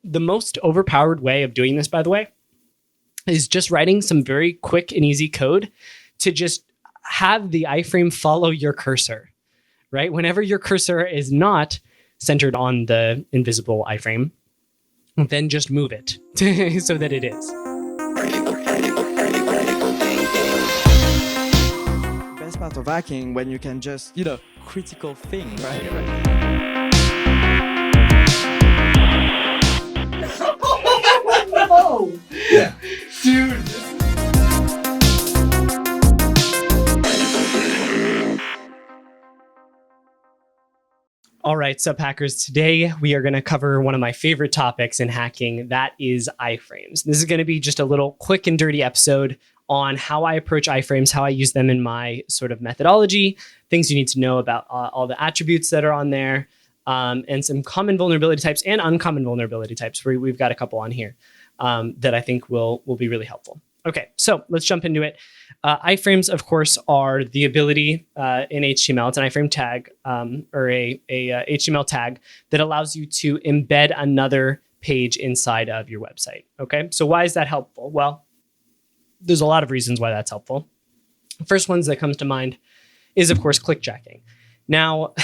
the most overpowered way of doing this, by the way, is just writing some very quick and easy code to just have the iframe follow your cursor, right? Whenever your cursor is not centered on the invisible iframe, then just move it so that it is. Best part of hacking when you can just, critical thing, right? Oh, Yeah. dude. All right, Sup Hackers. Today we are going to cover one of my favorite topics in hacking. That is iframes. This is going to be just a little quick and dirty episode on how I approach iframes, how I use them in my sort of methodology, things you need to know about all the attributes that are on there, and some common vulnerability types and uncommon vulnerability types. We've got a couple on here that I think will be really helpful. Okay, so let's jump into it. Iframes, of course, are the ability in HTML. It's an iframe tag or a HTML tag that allows you to embed another page inside of your website. Okay, so why is that helpful? Well, there's a lot of reasons why that's helpful. The first ones that comes to mind is, of course, clickjacking. Now,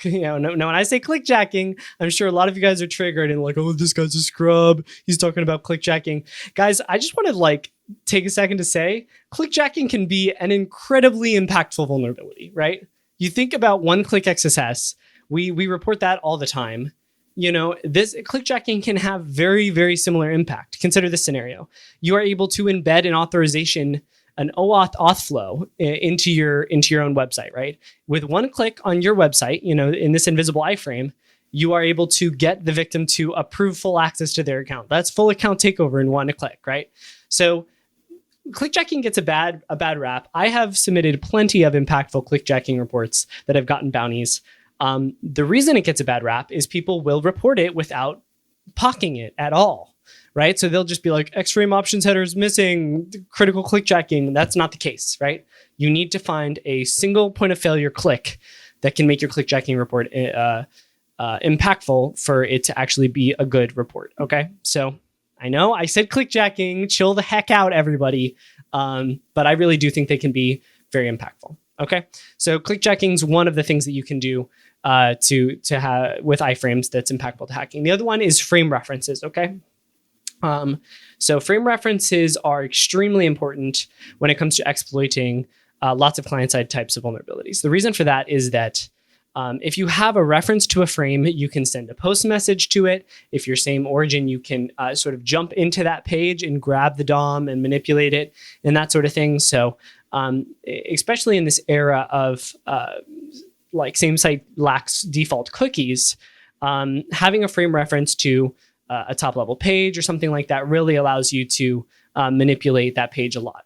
when I say clickjacking, I'm sure a lot of you guys are triggered and like, oh, this guy's a scrub. He's talking about clickjacking. Guys, I just want to take a second to say clickjacking can be an incredibly impactful vulnerability, right? You think about one-click XSS. We report that all the time. This clickjacking can have very, very similar impact. Consider this scenario. You are able to embed an authorization, an OAuth auth flow into your own website, right? With one click on your website, in this invisible iframe, you are able to get the victim to approve full access to their account. That's full account takeover in one click, right? So clickjacking gets a bad rap. I have submitted plenty of impactful clickjacking reports that have gotten bounties. The reason it gets a bad rap is people will report it without pocking it at all, right? So they'll just be like, X-frame options headers missing, critical clickjacking. That's not the case, right? You need to find a single point of failure click that can make your clickjacking report impactful for it to actually be a good report, okay? So I know I said clickjacking, chill the heck out, everybody. But I really do think they can be very impactful, okay? So clickjacking is one of the things that you can do to have with iframes that's impactful to hacking. The other one is frame references, okay? So frame references are extremely important when it comes to exploiting lots of client-side types of vulnerabilities. The reason for that is that if you have a reference to a frame, you can send a post message to it. If you're same origin, you can sort of jump into that page and grab the DOM and manipulate it and that sort of thing. So especially in this era of same site lacks default cookies, having a frame reference to a top level page or something like that really allows you to manipulate that page a lot.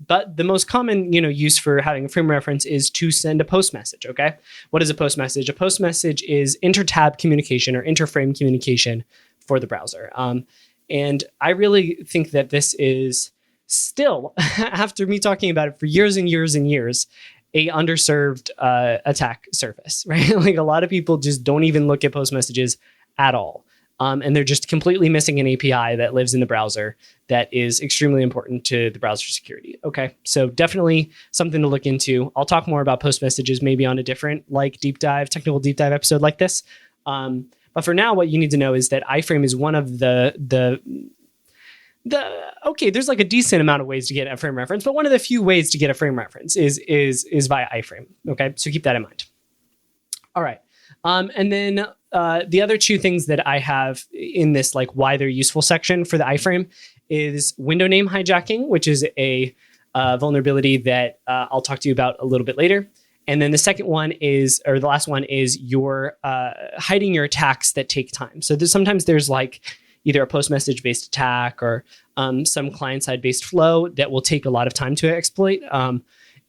But the most common use for having a frame reference is to send a post message, okay? What is a post message? A post message is inter-tab communication or inter-frame communication for the browser. And I really think that this is still, after me talking about it for years and years and years, a underserved attack surface, right? Like a lot of people just don't even look at post messages at all. And they're just completely missing an API that lives in the browser that is extremely important to the browser security. Okay, so definitely something to look into. I'll talk more about post messages maybe on a different technical deep dive episode like this. But for now, what you need to know is that iframe is one of there's like a decent amount of ways to get a frame reference, but one of the few ways to get a frame reference is via iframe. Okay, so keep that in mind. All right. And then the other two things that I have in this why they're useful section for the iframe is window name hijacking, which is a vulnerability that I'll talk to you about a little bit later. And then the last one is your hiding your attacks that take time. So sometimes there's either a post message based attack or some client side based flow that will take a lot of time to exploit.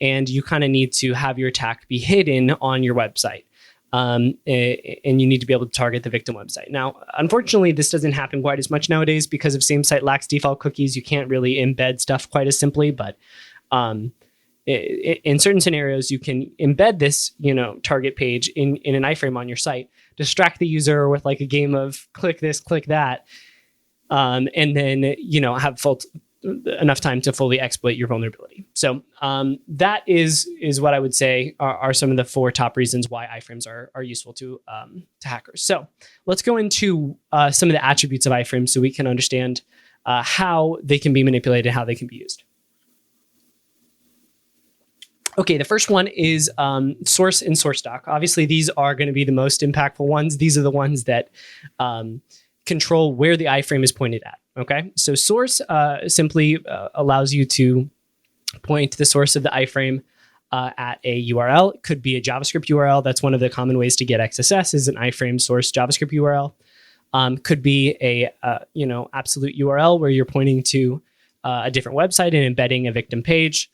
And you kind of need to have your attack be hidden on your website. And you need to be able to target the victim website. Now, unfortunately, this doesn't happen quite as much nowadays because if same site lacks default cookies, you can't really embed stuff quite as simply. But in certain scenarios, you can embed this, target page in an iframe on your site distract the user with like a game of click this, click that, and then, have enough time to fully exploit your vulnerability. So that is what I would say are some of the 4 top reasons why iframes are useful to hackers. So let's go into some of the attributes of iframes so we can understand how they can be manipulated, how they can be used. Okay, the first one is source and source doc. Obviously, these are going to be the most impactful ones. These are the ones that control where the iframe is pointed at. Okay, so source simply allows you to point to the source of the iframe at a URL. It could be a JavaScript URL. That's one of the common ways to get XSS is an iframe source JavaScript URL. Could be a absolute URL where you're pointing to a different website and embedding a victim page.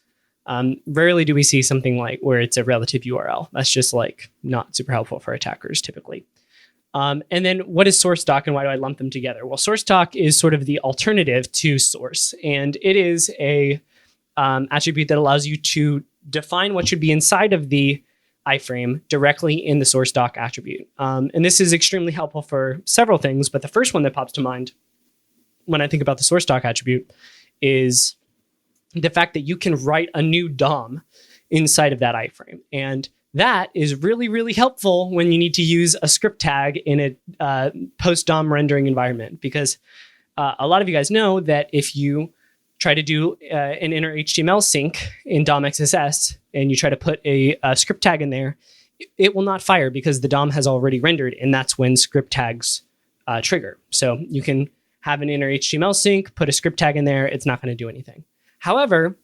Rarely do we see something like where it's a relative URL. That's just like not super helpful for attackers typically. And then what is source doc and why do I lump them together? Well, source doc is sort of the alternative to source, and it is a attribute that allows you to define what should be inside of the iframe directly in the source doc attribute. And this is extremely helpful for several things, but the first one that pops to mind when I think about the source doc attribute is the fact that you can write a new DOM inside of that iframe. And that is really, really helpful when you need to use a script tag in a post-DOM rendering environment, because a lot of you guys know that if you try to do an inner HTML sync in DOM XSS and you try to put a script tag in there, it will not fire because the DOM has already rendered, and that's when script tags trigger. So you can have an inner HTML sync, put a script tag in there, it's not going to do anything. However,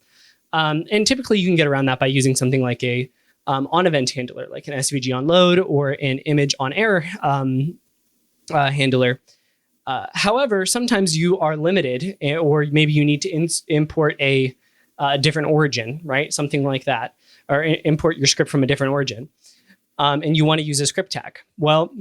and typically you can get around that by using something like a on event handler, like an SVG on load or an image on error handler. However, sometimes you are limited, or maybe you need to import a different origin, right? Something like that, or import your script from a different origin, and you want to use a script tag. Well,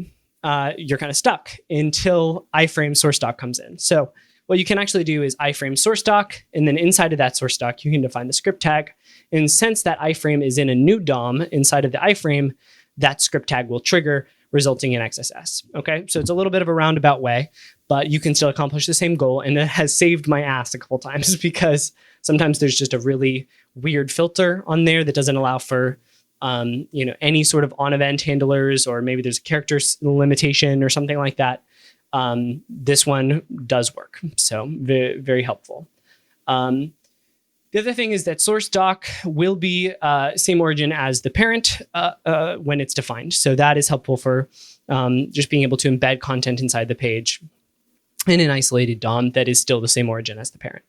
you're kind of stuck until iframe source doc comes in. So what you can actually do is iframe source doc, and then inside of that source doc, you can define the script tag. And since that iframe is in a new DOM inside of the iframe, that script tag will trigger, resulting in XSS. Okay, so it's a little bit of a roundabout way, but you can still accomplish the same goal. And it has saved my ass a couple times because sometimes there's just a really weird filter on there that doesn't allow for any sort of on-event handlers, or maybe there's a character limitation or something like that. This one does work, so very, very helpful. The other thing is that source doc will be same origin as the parent when it's defined. So that is helpful for just being able to embed content inside the page in an isolated DOM that is still the same origin as the parent.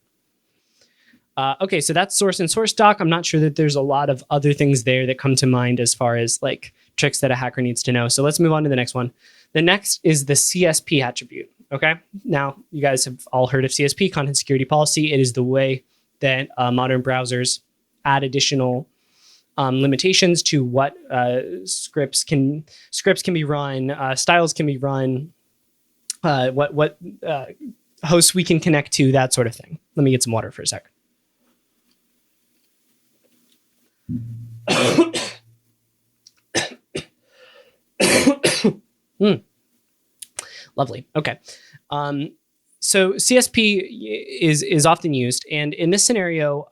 Okay, so that's source and source doc. I'm not sure that there's a lot of other things there that come to mind as far as like tricks that a hacker needs to know. So let's move on to the next one. The next is the CSP attribute. Okay, now you guys have all heard of CSP, content security policy. It is the way that modern browsers add additional limitations to what scripts can be run, styles can be run, what hosts we can connect to, that sort of thing. Let me get some water for a sec. Lovely. Okay. So CSP is often used, and in this scenario,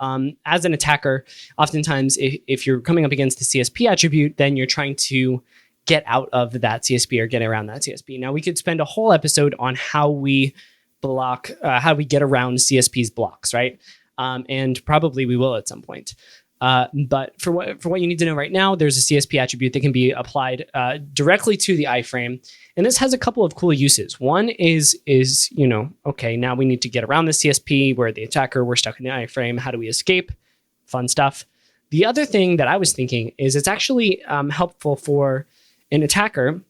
as an attacker, oftentimes if you're coming up against the CSP attribute, then you're trying to get out of that CSP or get around that CSP. Now, we could spend a whole episode on how we get around CSP's blocks, right? And probably we will at some point. But for what you need to know right now, there's a CSP attribute that can be applied directly to the iframe. And this has a couple of cool uses. One is okay, now we need to get around the CSP. We're the attacker. We're stuck in the iframe. How do we escape? Fun stuff. The other thing that I was thinking is it's actually helpful for an attacker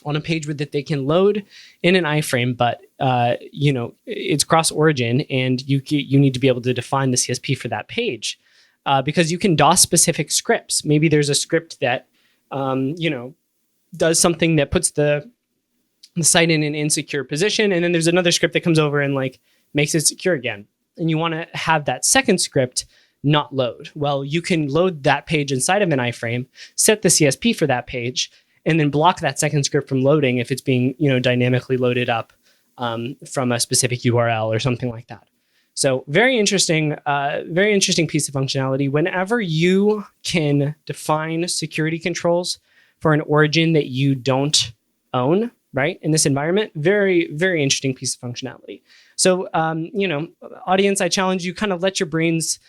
on a page that they can load in an iframe, but it's cross origin, and you need to be able to define the CSP for that page. Because you can DOS specific scripts. Maybe there's a script that, does something that puts the site in an insecure position. And then there's another script that comes over and like makes it secure again. And you want to have that second script not load. Well, you can load that page inside of an iframe, set the CSP for that page, and then block that second script from loading if it's being, dynamically loaded up from a specific URL or something like that. So very interesting piece of functionality. Whenever you can define security controls for an origin that you don't own, right, in this environment, very, very interesting piece of functionality. So, audience, I challenge you, kind of let your brains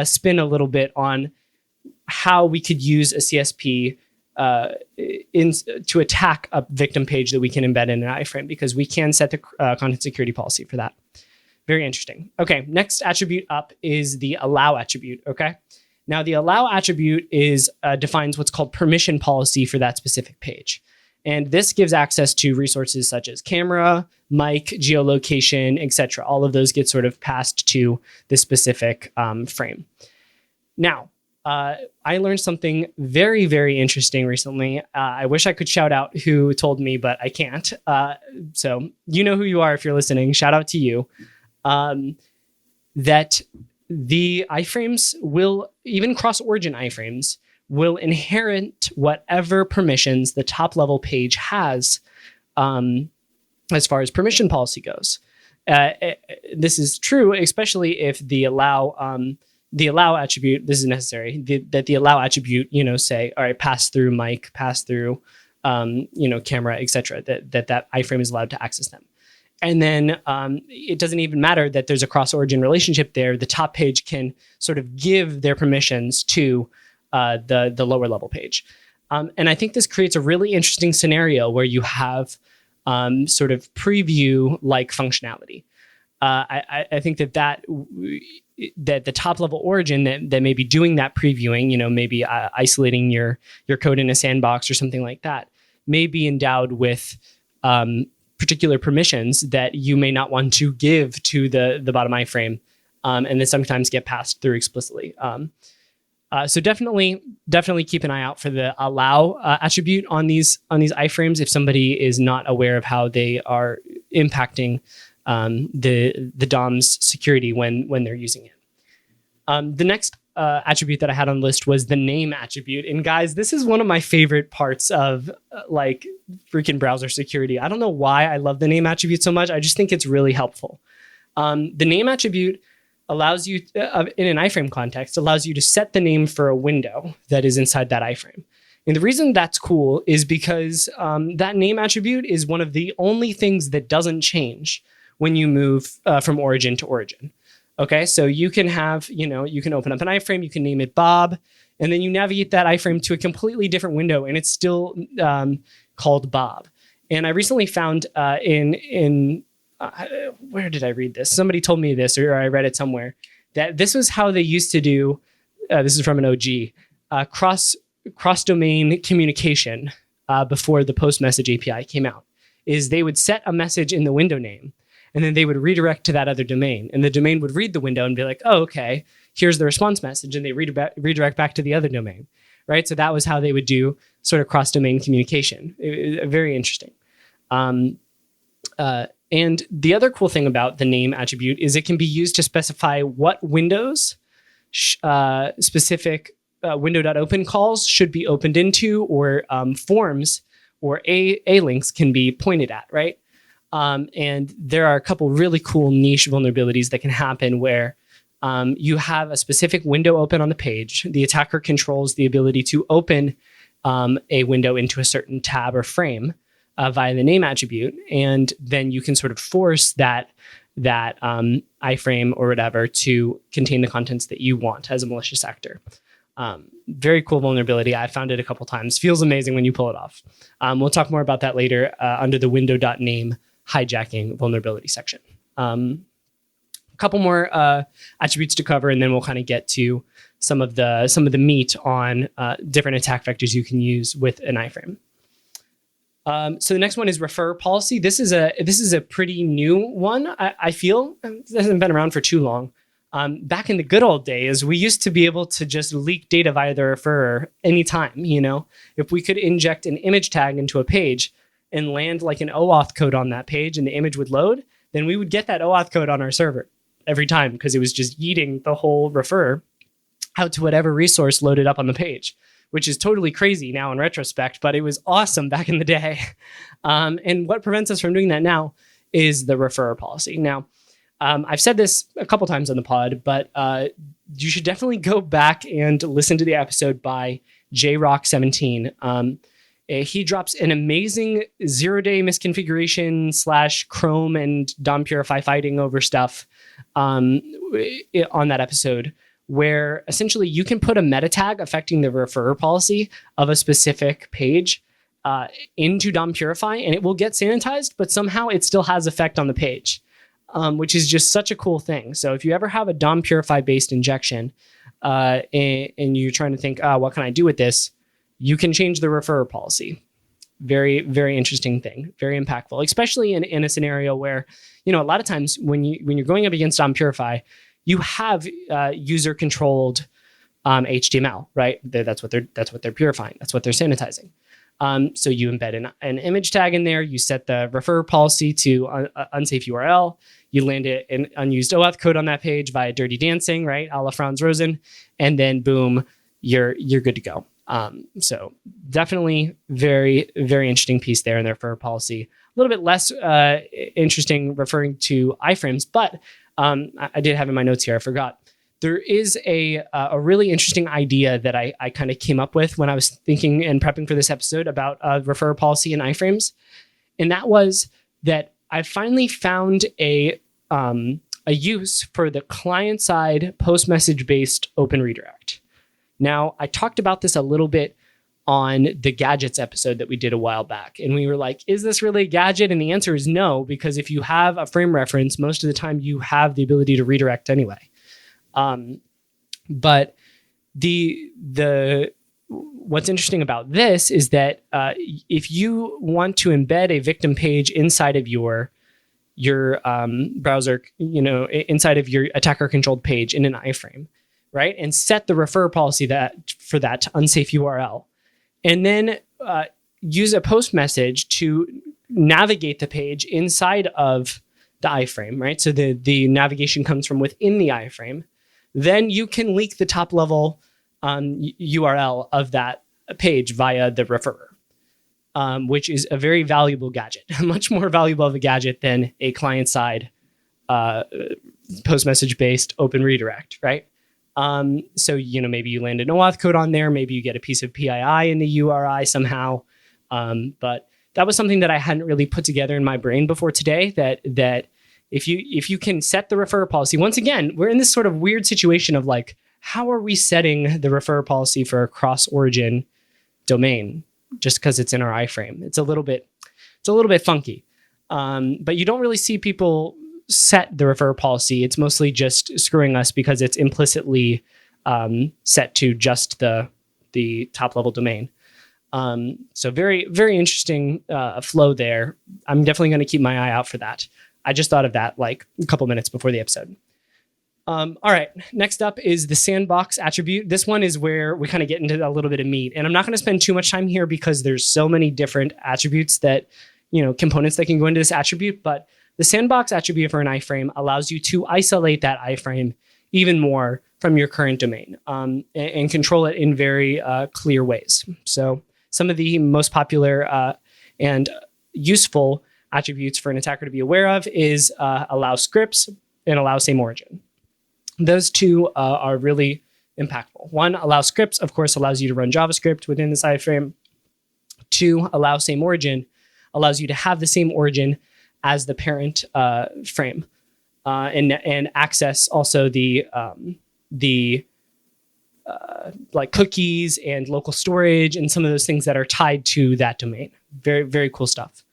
spin a little bit on how we could use a CSP to attack a victim page that we can embed in an iframe, because we can set the content security policy for that. Very interesting. Okay, next attribute up is the allow attribute, okay? Now, the allow attribute defines what's called permission policy for that specific page. And this gives access to resources such as camera, mic, geolocation, etc. All of those get sort of passed to this specific frame. Now, I learned something very, very interesting recently. I wish I could shout out who told me, but I can't. So you know who you are if you're listening. Shout out to you. That the iframes will, even cross-origin iframes, will inherit whatever permissions the top-level page has as far as permission policy goes. This is true, especially if the allow attribute, this is necessary, that the allow attribute, say, all right, pass through mic, pass through, camera, etc., that iframe is allowed to access them. And then it doesn't even matter that there's a cross-origin relationship there. The top page can sort of give their permissions to the lower level page. And I think this creates a really interesting scenario where you have sort of preview-like functionality. I think that the top level origin that may be doing that previewing, maybe isolating your code in a sandbox or something like that, may be endowed with particular permissions that you may not want to give to the bottom iframe, and then sometimes get passed through explicitly. So definitely keep an eye out for the allow attribute on these iframes if somebody is not aware of how they are impacting the DOM's security when they're using it. The next attribute that I had on the list was the name attribute. And guys, this is one of my favorite parts of freaking browser security. I don't know why I love the name attribute so much. I just think it's really helpful. The name attribute allows you, in an iframe context, allows you to set the name for a window that is inside that iframe. And the reason that's cool is because that name attribute is one of the only things that doesn't change when you move from origin to origin. Okay, so you can have, you can open up an iframe, you can name it Bob, and then you navigate that iframe to a completely different window, and it's still called Bob. And I recently found where did I read this? Somebody told me this, or I read it somewhere, that this was how they used to do, this is from an OG, cross-domain communication before the post message API came out, is they would set a message in the window name, and then they would redirect to that other domain. And the domain would read the window and be like, oh, okay, here's the response message. And they redirect back to the other domain, right? So that was how they would do sort of cross-domain communication. Very interesting. And the other cool thing about the name attribute is it can be used to specify what windows specific window.open calls should be opened into, or forms or A links can be pointed at, right? And there are a couple really cool niche vulnerabilities that can happen where you have a specific window open on the page. The attacker controls the ability to open a window into a certain tab or frame via the name attribute. And then you can sort of force that iframe or whatever to contain the contents that you want as a malicious actor. Very cool vulnerability. I found it a couple times. Feels amazing when you pull it off. We'll talk more about that later under the window.name hijacking vulnerability section. A couple more attributes to cover, and then we'll kind of get to some of the meat on different attack vectors you can use with an iframe. So the next one is refer policy. This is a pretty new one. I feel it hasn't been around for too long. Back in the good old days, we used to be able to just leak data via the referrer anytime. If we could inject an image tag into a page and land like an OAuth code on that page and the image would load, then we would get that OAuth code on our server every time because it was just yeeting the whole referrer out to whatever resource loaded up on the page, which is totally crazy now in retrospect, but it was awesome back in the day. And what prevents us from doing that now is the referrer policy. Now, I've said this a couple times on the pod, but you should definitely go back and listen to the episode by JRock17. He drops an amazing 0-day misconfiguration / Chrome and DOM Purify fighting over stuff on that episode, where essentially you can put a meta tag affecting the referrer policy of a specific page into DOM Purify, and it will get sanitized, but somehow it still has effect on the page, which is just such a cool thing. So if you ever have a DOM Purify based injection and you're trying to think, what can I do with this? You can change the referrer policy. Very, very interesting thing. Very impactful, especially in a scenario where, a lot of times when you're going up against DOM Purify, you have user controlled HTML, right? That's what they're purifying. That's what they're sanitizing. So you embed an image tag in there. You set the referrer policy to unsafe URL. You land an unused OAuth code on that page via Dirty Dancing, right? A la Franz Rosen, and then boom, you're good to go. So definitely very, very interesting piece there in their referrer policy. A little bit less interesting referring to iframes, but I did have in my notes here, I forgot. There is a really interesting idea that I kind of came up with when I was thinking and prepping for this episode about referrer policy in iframes. And that was that I finally found a use for the client-side post-message based open redirect. Now, I talked about this a little bit on the gadgets episode that we did a while back. And we were like, is this really a gadget? And the answer is no, because if you have a frame reference, most of the time you have the ability to redirect anyway. But what's interesting about this is that if you want to embed a victim page inside of your browser, inside of your attacker controlled page in an iframe, right, and set the referrer policy for that unsafe URL, and then use a post message to navigate the page inside of the iframe, right? So the navigation comes from within the iframe. Then you can leak the top level URL of that page via the referrer, which is a very valuable gadget, much more valuable of a gadget than a client-side post-message based open redirect, right? So, maybe you land an OAuth code on there, maybe you get a piece of PII in the URI somehow. But that was something that I hadn't really put together in my brain before today, that if you can set the referrer policy, once again, we're in this sort of weird situation of like, how are we setting the referrer policy for a cross-origin domain just because it's in our iframe? It's a little bit funky. But you don't really see people set the referrer policy. It's mostly just screwing us because it's implicitly set to just the top level domain. So very, very interesting flow there. I'm definitely going to keep my eye out for that. I just thought of that like a couple minutes before the episode. All right, next up is the sandbox attribute. This one is where we kind of get into a little bit of meat, and I'm not going to spend too much time here because there's so many different attributes that, components that can go into this attribute, but the sandbox attribute for an iframe allows you to isolate that iframe even more from your current domain and control it in very clear ways. So some of the most popular and useful attributes for an attacker to be aware of is allow scripts and allow same origin. Those two are really impactful. One, allow scripts, of course, allows you to run JavaScript within this iframe. Two, allow same origin allows you to have the same origin as the parent frame and access also the like cookies and local storage and some of those things that are tied to that domain. Very, very cool stuff.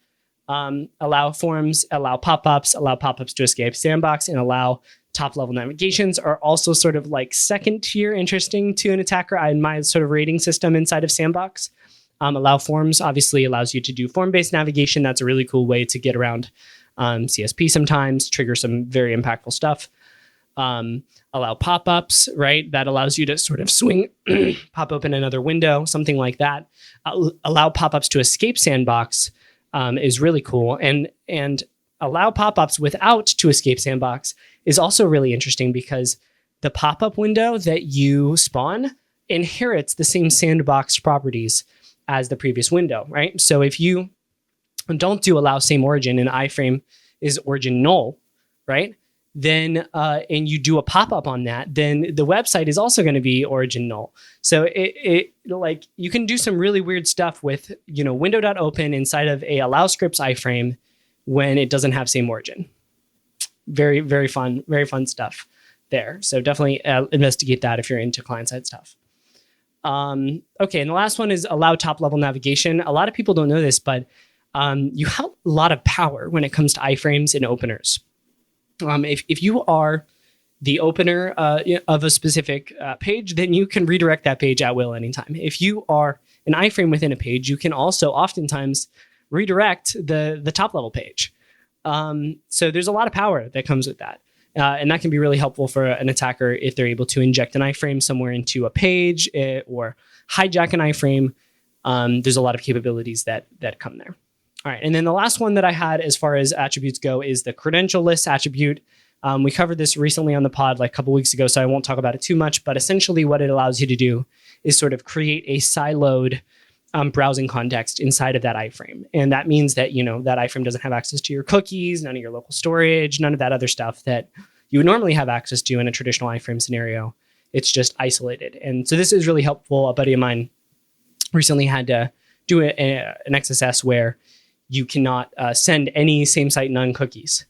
Allow forms, allow pop-ups to escape sandbox, and allow top-level navigations are also sort of like second tier interesting to an attacker in my sort of rating system inside of sandbox. Allow forms obviously allows you to do form-based navigation. That's a really cool way to get around CSP sometimes, trigger some very impactful stuff. Allow pop-ups, right? That allows you to sort of swing, pop open another window, something like that. Allow pop-ups to escape sandbox is really cool. And allow pop-ups without to escape sandbox is also really interesting because the pop-up window that you spawn inherits the same sandbox properties as the previous window, right? So if you don't do allow same origin and iframe is origin null, right? Then and you do a pop-up on that, then the website is also going to be origin null. So it like you can do some really weird stuff with window.open inside of a allow scripts iframe when it doesn't have same origin. Very, very fun stuff there. So definitely investigate that if you're into client-side stuff. Okay, and the last one is allow top-level navigation. A lot of people don't know this, but you have a lot of power when it comes to iframes and openers. If you are the opener of a specific page, then you can redirect that page at will anytime. If you are an iframe within a page, you can also oftentimes redirect the top-level page. So there's a lot of power that comes with that. And that can be really helpful for an attacker if they're able to inject an iframe somewhere into a page or hijack an iframe. There's a lot of capabilities that come there. All right, and then the last one that I had as far as attributes go is the credential list attribute. We covered this recently on the pod like a couple weeks ago, so I won't talk about it too much, but essentially what it allows you to do is sort of create a siloed browsing context inside of that iframe. And that means that, that iframe doesn't have access to your cookies, none of your local storage, none of that other stuff that you would normally have access to in a traditional iframe scenario. It's just isolated. And so this is really helpful. A buddy of mine recently had to do an XSS where you cannot send any same site none cookies.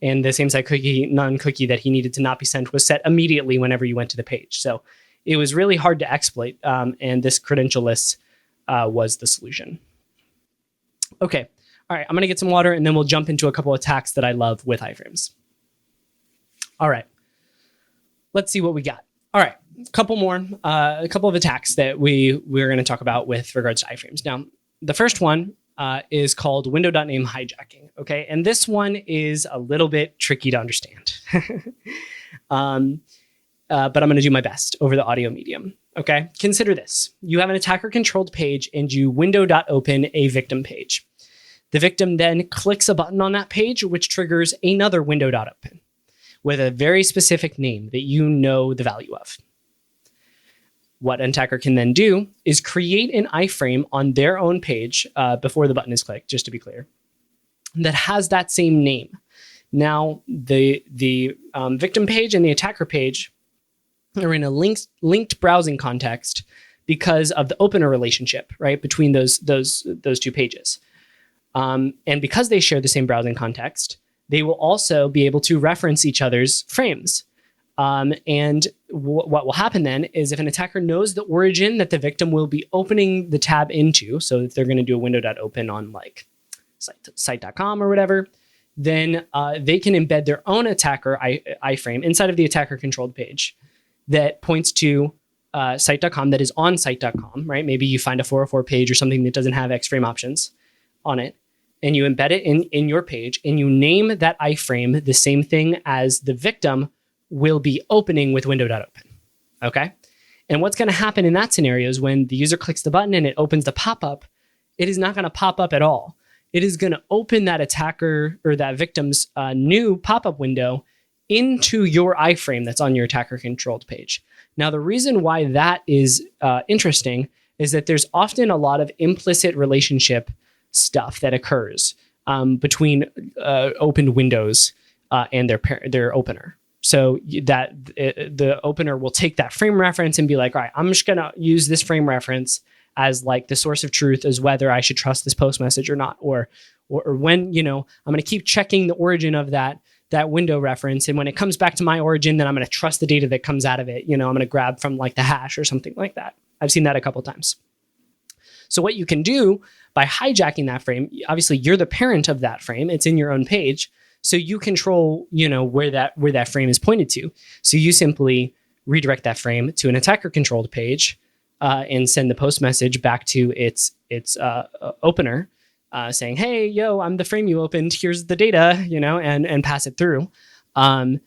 And the same site none cookie that he needed to not be sent was set immediately whenever you went to the page. So it was really hard to exploit. And this credential list was the solution. Okay. All right. I'm going to get some water and then we'll jump into a couple of attacks that I love with iframes. All right. Let's see what we got. All right. A couple of attacks that we're going to talk about with regards to iframes. Now, the first one is called window.name hijacking. Okay. And this one is a little bit tricky to understand. But I'm going to do my best over the audio medium. Okay. Consider this. You have an attacker controlled page and you window.open a victim page. The victim then clicks a button on that page, which triggers another window.open with a very specific name that you know the value of. What an attacker can then do is create an iframe on their own page before the button is clicked, just to be clear, that has that same name. Now, the victim page and the attacker page are in a linked browsing context because of the opener relationship, right, between those two pages. And because they share the same browsing context, they will also be able to reference each other's frames. And what will happen then is if an attacker knows the origin that the victim will be opening the tab into, so if they're going to do a window.open on like site.com or whatever, then they can embed their own attacker iframe inside of the attacker controlled page that points to site.com that is on site.com, right? Maybe you find a 404 page or something that doesn't have X-frame options on it, and you embed it in your page, and you name that iframe the same thing as the victim will be opening with window.open, okay? And what's going to happen in that scenario is when the user clicks the button and it opens the pop-up, it is not going to pop up at all. It is going to open that attacker or that victim's new pop-up window into your iframe that's on your attacker-controlled page. Now, the reason why that is interesting is that there's often a lot of implicit relationship stuff that occurs between opened windows and their opener. So that the opener will take that frame reference and be like, all right, I'm just going to use this frame reference as like the source of truth as whether I should trust this post message or not, or when, I'm going to keep checking the origin of that window reference. And when it comes back to my origin, then I'm going to trust the data that comes out of it. I'm going to grab from like the hash or something like that. I've seen that a couple of times. So what you can do by hijacking that frame, obviously you're the parent of that frame. It's in your own page. So you control, where that frame is pointed to. So you simply redirect that frame to an attacker controlled page and send the post message back to its opener saying, hey, yo, I'm the frame you opened. Here's the data, and pass it through and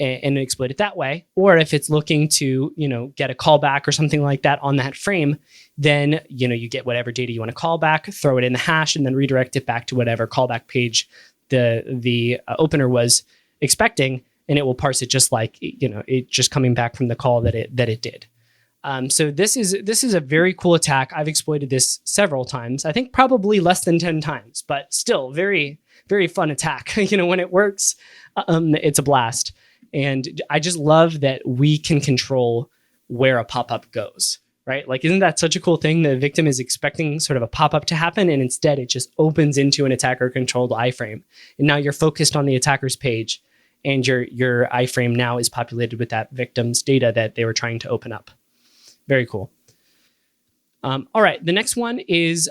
exploit it that way. Or if it's looking to, get a callback or something like that on that frame, then, you get whatever data you want to call back, throw it in the hash, and then redirect it back to whatever callback page the opener was expecting, and it will parse it just like it just coming back from the call that it did. So this is a very cool attack. I've exploited this several times. I think probably less than 10 times, but still very, very fun attack. When it works, it's a blast. And I just love that we can control where a pop-up goes, right? Like, isn't that such a cool thing? The victim is expecting sort of a pop-up to happen, and instead it just opens into an attacker-controlled iframe. And now you're focused on the attacker's page, and your iframe now is populated with that victim's data that they were trying to open up. Very cool. All right, the next one is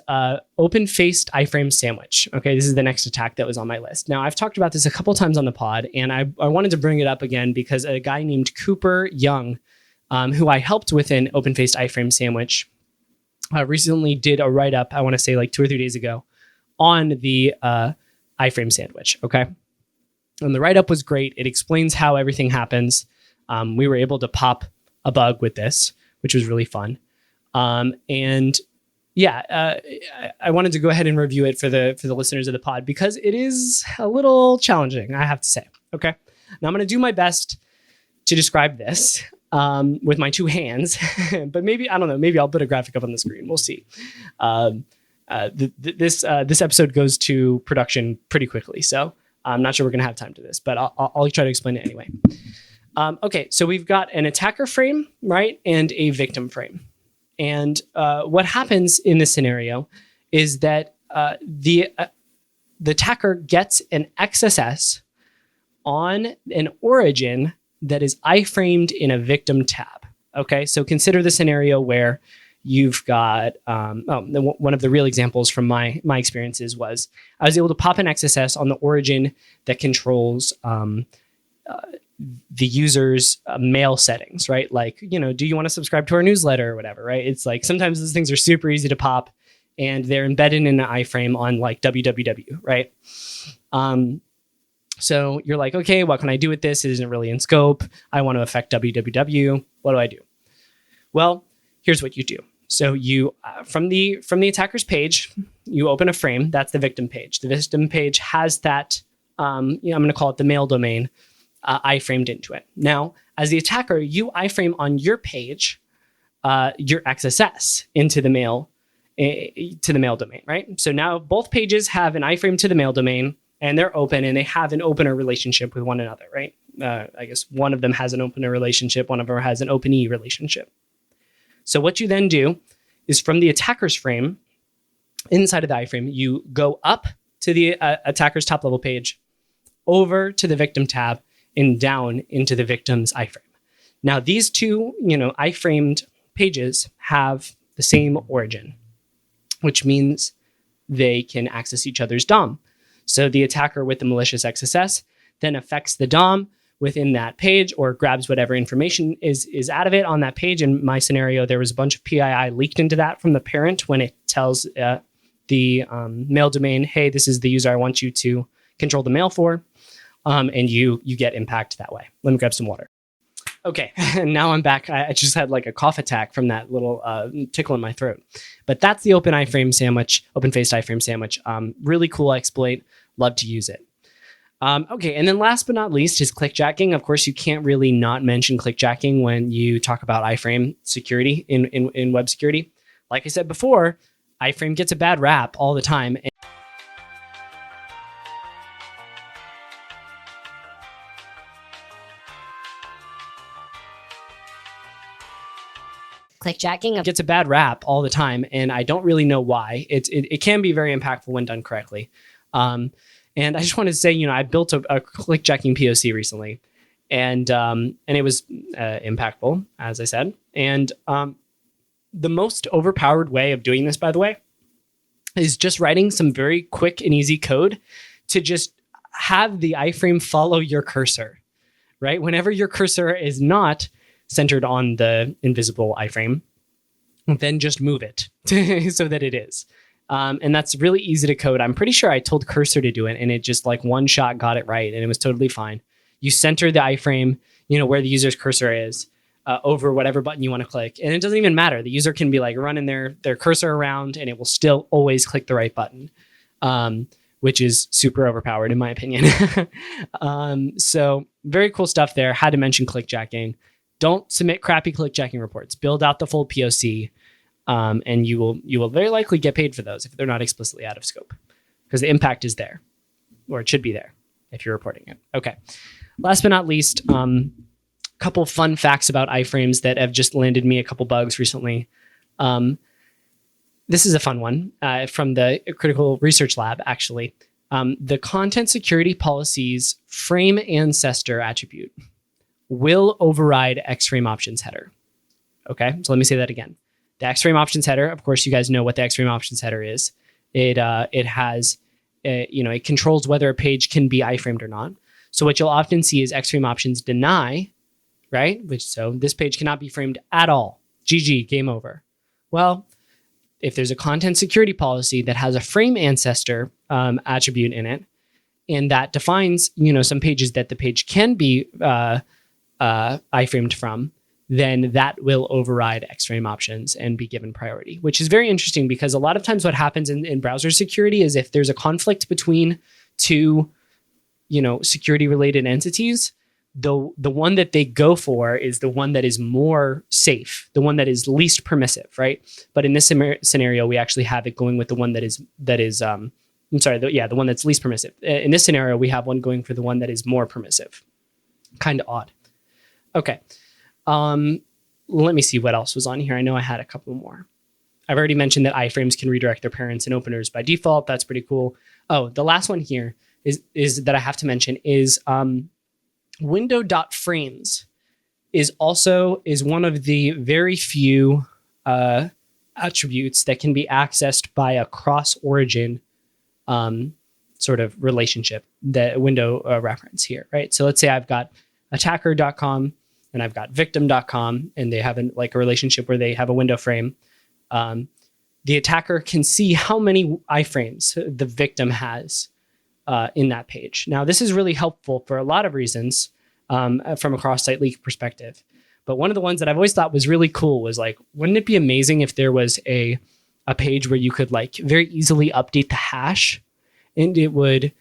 open-faced iframe sandwich. Okay, this is the next attack that was on my list. Now, I've talked about this a couple times on the pod, and I wanted to bring it up again because a guy named Cooper Young, who I helped with an open-faced iframe sandwich, recently did a write-up, I want to say like 2 or 3 days ago, on the iframe sandwich, okay? And the write-up was great. It explains how everything happens. We were able to pop a bug with this, which was really fun. I wanted to go ahead and review it for the listeners of the pod because it is a little challenging, I have to say. Okay. Now I'm going to do my best to describe this with my 2 hands, but maybe, I don't know, maybe I'll put a graphic up on the screen. We'll see. This episode goes to production pretty quickly, so I'm not sure we're going to have time to this, but I'll try to explain it anyway. Okay, so we've got an attacker frame, right, and a victim frame. And what happens in this scenario is that the attacker gets an XSS on an origin that is iframed in a victim tab. Okay, so consider the scenario where you've got, one of the real examples from my experiences was I was able to pop an XSS on the origin that controls the user's mail settings, right? Like, do you want to subscribe to our newsletter or whatever, right? It's like sometimes those things are super easy to pop and they're embedded in an iframe on like www, right? So you're like, okay, what can I do with this? It isn't really in scope. I want to affect www. What do I do? Well, here's what you do. So you, from the attacker's page, you open a frame. That's the victim page. The victim page has that, I'm going to call it the mail domain, iframed into it. Now, as the attacker, you iframe on your page your XSS into the mail domain, right? So now both pages have an iframe to the mail domain, and they're open, and they have an opener relationship with one another, right? I guess one of them has an opener relationship, one of them has an openee relationship. So what you then do is from the attacker's frame, inside of the iframe, you go up to the attacker's top level page, over to the victim tab, and down into the victim's iframe. Now, these two, iframed pages have the same origin, which means they can access each other's DOM. So the attacker with the malicious XSS then affects the DOM within that page or grabs whatever information is out of it on that page. In my scenario, there was a bunch of PII leaked into that from the parent when it tells the mail domain, hey, this is the user I want you to control the mail for. And you get impact that way. Let me grab some water. Okay, now I'm back. I just had like a cough attack from that little tickle in my throat. But that's the open-faced iframe sandwich. Really cool exploit. Love to use it. Okay, and then last but not least is clickjacking. Of course, you can't really not mention clickjacking when you talk about iframe security in web security. Like I said before, iframe gets a bad rap all the time. Clickjacking gets a bad rap all the time, and I don't really know why. It can be very impactful when done correctly. And I just wanted to say, I built a clickjacking POC recently, and it was impactful, as I said. And the most overpowered way of doing this, by the way, is just writing some very quick and easy code to just have the iframe follow your cursor, right? Whenever your cursor is not centered on the invisible iframe, then just move it so that it is. And that's really easy to code. I'm pretty sure I told cursor to do it, and it just like one shot got it right, and it was totally fine. You center the iframe, where the user's cursor is, over whatever button you want to click. And it doesn't even matter. The user can be like running their cursor around, and it will still always click the right button, which is super overpowered in my opinion. So very cool stuff there. Had to mention clickjacking. Don't submit crappy click checking reports. Build out the full POC, and you will very likely get paid for those if they're not explicitly out of scope, because the impact is there, or it should be there if you're reporting it. Okay. Last but not least, couple fun facts about iframes that have just landed me a couple bugs recently. This is a fun one from the Critical Research Lab, actually. The content security policy's frame ancestor attribute will override Xframe options header. Okay, so let me say that again. The Xframe options header, of course, you guys know what the Xframe options header is. It has, it controls whether a page can be iframed or not. So what you'll often see is Xframe options deny, right? So this page cannot be framed at all. GG, game over. Well, if there's a content security policy that has a frame ancestor attribute in it, and that defines, some pages that the page can be iframed from, then that will override Xframe options and be given priority, which is very interesting because a lot of times what happens in browser security is if there's a conflict between two, security related entities, the one that they go for is the one that is more safe, the one that is least permissive, right? But in this scenario, we actually have it going with the one the one that's least permissive. In this scenario, we have one going for the one that is more permissive. Kind of odd. Okay. Let me see what else was on here. I know I had a couple more. I've already mentioned that iframes can redirect their parents and openers by default. That's pretty cool. Oh, the last one here is that I have to mention is window.frames is one of the very few attributes that can be accessed by a cross-origin sort of relationship, the window reference here, right? So let's say I've got attacker.com and I've got victim.com, and they have a relationship where they have a window frame. The attacker can see how many iframes the victim has in that page. Now, this is really helpful for a lot of reasons from a cross-site leak perspective. But one of the ones that I've always thought was really cool was wouldn't it be amazing if there was a page where you could very easily update the hash, and it would,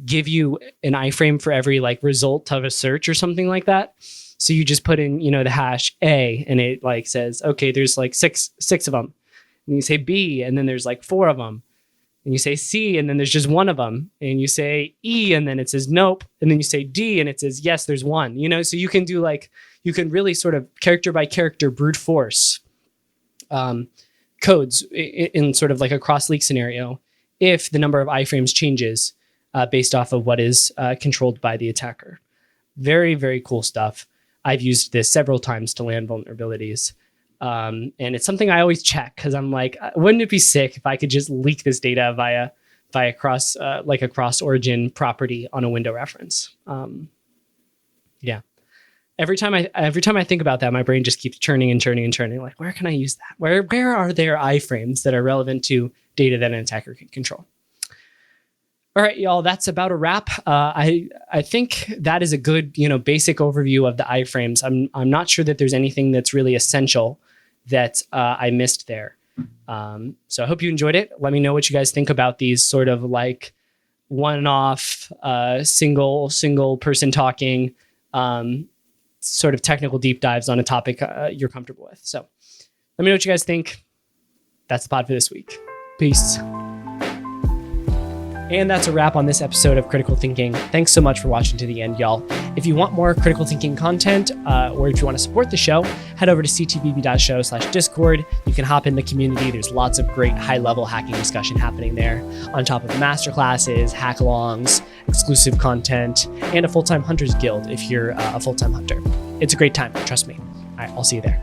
give you an iframe for every result of a search or something like that. So you just put in, the hash A, and it says, okay, there's six of them. And you say B, and then there's 4 of them. And you say C, and then there's just 1 of them. And you say E, and then it says nope. And then you say D, and it says yes, there's 1. So you can do you can really sort of character by character brute force codes in sort of a cross leak scenario if the number of iframes changes based off of what is controlled by the attacker. Very, very cool stuff. I've used this several times to land vulnerabilities. And it's something I always check because I'm wouldn't it be sick if I could just leak this data via cross, a cross-origin property on a window reference? Yeah. Every time I think about that, my brain just keeps churning and churning and churning. Where can I use that? Where are there iframes that are relevant to data that an attacker can control? All right, y'all, that's about a wrap. I think that is a good, basic overview of the iframes. I'm not sure that there's anything that's really essential that I missed there. So I hope you enjoyed it. Let me know what you guys think about these sort of one-off, single person talking, sort of technical deep dives on a topic you're comfortable with. So let me know what you guys think. That's the pod for this week. Peace. And that's a wrap on this episode of Critical Thinking. Thanks so much for watching to the end, y'all. If you want more Critical Thinking content, or if you want to support the show, head over to ctbb.show/Discord. You can hop in the community. There's lots of great high-level hacking discussion happening there, on top of masterclasses, hack-alongs, exclusive content, and a full-time Hunters Guild if you're a full-time hunter. It's a great time, trust me. All right, I'll see you there.